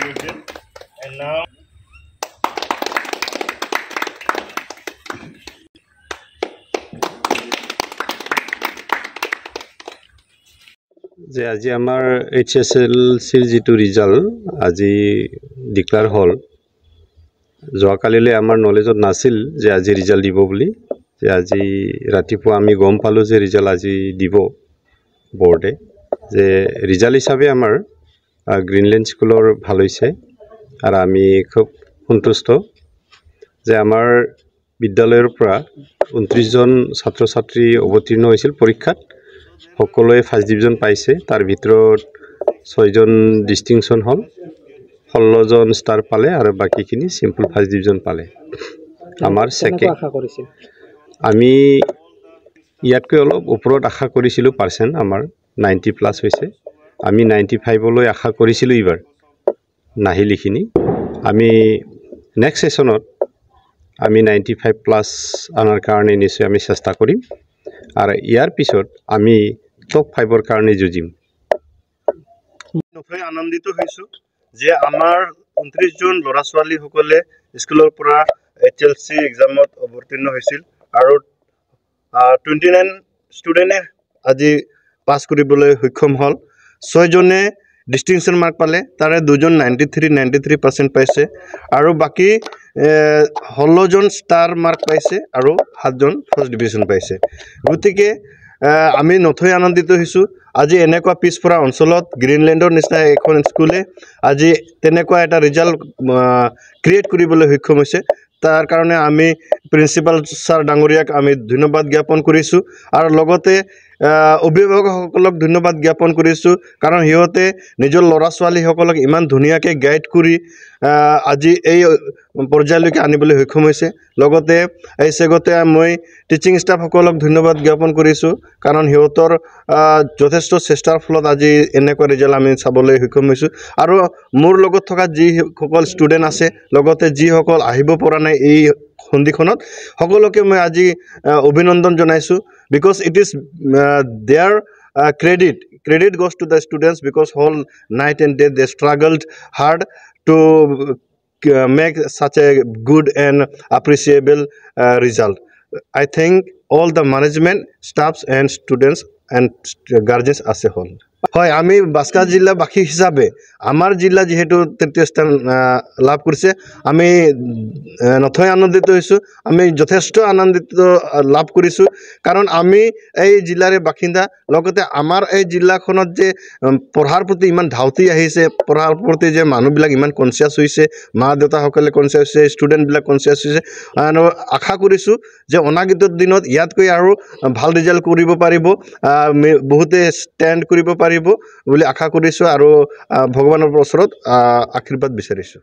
distributed. And now যে আজি আমাৰ HSLCৰ যিটো ৰিজাল্ট আজি ডিক্লেয়াৰ হ'ল যোৱাকালিলৈ আমাৰ নলেজত নাছিল যে আজি ৰিজাল্ট দিব বুলি যে আজি ৰাতিপুৱা আমি গম পালোঁ যে ৰিজাল্ট আজি দিব বৰ্ডে যে ৰিজাল্ট হিচাপে আমাৰ গ্ৰীণলেণ্ড স্কুলৰ ভাল হৈছে আৰু আমি খুব সন্তুষ্ট যে আমাৰ বিদ্যালয়ৰ পৰা 29 জন ছাত্ৰ ছাত্ৰী অৱতীৰ্ণ হৈছিল পৰীক্ষাত সকলোৱে ফাৰ্ষ্ট ডিভিজন পাইছে তাৰ ভিতৰত 6 জন ডিষ্টিংশ্যন হ'ল 16 জন ষ্টাৰ পালে আৰু বাকিখিনি সিম্পল ফাৰ্ষ্ট ডিভিজন পালে আমাৰ সেকেন্ড আশা কৰিছিল আমি ইয়াতকৈ অলপ ওপৰত আশা কৰিছিলো পাৰ্সেন্ট আমাৰ 90 প্লাস হৈছে আমি 95 লৈ আশা কৰিছিলো ইবাৰ নাহিলিখিনি আমি নেক্সট সেশনত আমি 95 প্লাস আনাৰ কাৰণে নিশ্চয় আমি চেষ্টা কৰিম আৰু ইয়াৰ পিছত আমি টপ 5 ৰ কাৰণে যুঁজিম নথৈ আনন্দিত হৈছো যে আমাৰ 29 জন ল'ৰা ছোৱালী সকলে স্কুলৰ পৰা HLC এক্সামত অৱতীৰ্ণ হৈছিল আৰু 29 ষ্টুডেন্টে আজি পাস কৰিবলৈ সক্ষম হ'ল 6 জনে ডিস্টিংশন মাৰ্ক পালে তাৰে দুজন 93% পাইছে আৰু বাকি 16 জন ষ্টাৰ মাৰ্ক পাইছে আৰু 7 জন ফাৰ্ষ্ট ডিভিজন পাইছে গতিকে আমি নথৈ আনন্দিত হৈছো আজি এনেকুৱা পিছপৰা অঞ্চলত গ্ৰীণলেণ্ডৰ নিচিনা এখন স্কুলে আজি তেনেকুৱা এটা ৰিজাল্ট ক্ৰিয়েট কৰিবলৈ সক্ষম হৈছে তাৰ কাৰণে আমি প্ৰিন্সিপাল স্যাৰ ডাঙৰীয়াক আমি ধন্যবাদ জ্ঞাপন কৰিছো আৰু লগতে অভিভাৱকসকলক ধন্যবাদ জ্ঞাপন কৰিছো কাৰণ হিয়তে নিজৰ ল'ৰা ছোৱালী সকলক ইমান ধুনিয়াকে গাইড কৰি আজি এই পৰ্যায়লৈকে আনিবলৈ সক্ষম হৈছে লগতে এই সেগতে মই টিচিং ষ্টাফ সকলক ধন্যবাদ জ্ঞাপন কৰিছো কাৰণ হিয়তৰ যথেষ্ট চেষ্টাৰ ফলত আজি এনেকুৱা ৰিজাল্ট আমি চাবলৈ সক্ষম হৈছো আৰু মোৰ লগত থকা যি সকল ষ্টুডেন্ট আছে লগতে যি সকল আহিব পৰা নাই এই সন্ধিখনত সকলোকে মই আজি অভিনন্দন জনাইছো because it is their credit goes to the students because whole night and day they struggled hard to make such a good and appreciable result. I thank all the management staffs and students and guardians as a whole. হয় আমি বাস্কা জিলা বাকি হিসাবে আমার জিলা যেহেতু তৃতীয় স্থান লাভ কৰিছে আমি নথৈ আনন্দিত হৈছো আমি যথেষ্ট আনন্দিত লাভ কৰিছো কাৰণ আমি এই জিলাৰে বাসিন্দা লগতে আমাৰ এই জিলাখনত যে পঢ়াৰ প্ৰতি ইমান ধাউতি আহিছে পঢ়াৰ প্ৰতি যে মানুহবিলাক ইমান কনসিয়াস হৈছে মা দেউতা সকলে কনসিয়াস হৈছে ষ্টুডেন্ট বিলাক কনসিয়াস হৈছে আৰু আশা কৰিছো যে অনাগত দিনত ইয়াতকৈ আৰু ভাল ৰিজাল্ট কৰিব পাৰিব বহুতে ষ্টেণ্ড কৰিব পাৰিব বুলি আশা কৰিছো আৰু ভগৱানৰ ওচৰত আশীৰ্বাদ বিচাৰিছো